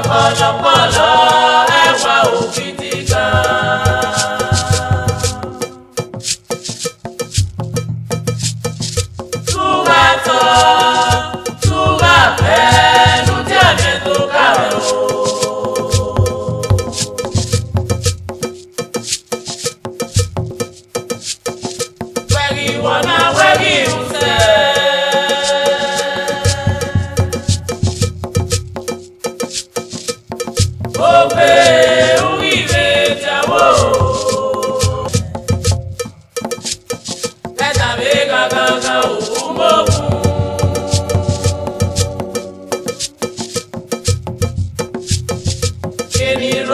Pọ̀lọpọ̀lọ ẹwà òkìtì gan. Túra tán, túra fẹ́, ló tí àjẹ́ tó kàwé o. Wẹ́gì wọ́nà wẹ́gì ńsẹ́. Ope uwive jawo. Ẹ̀ta mi gangan òkú mọ́kù. Ènìyàn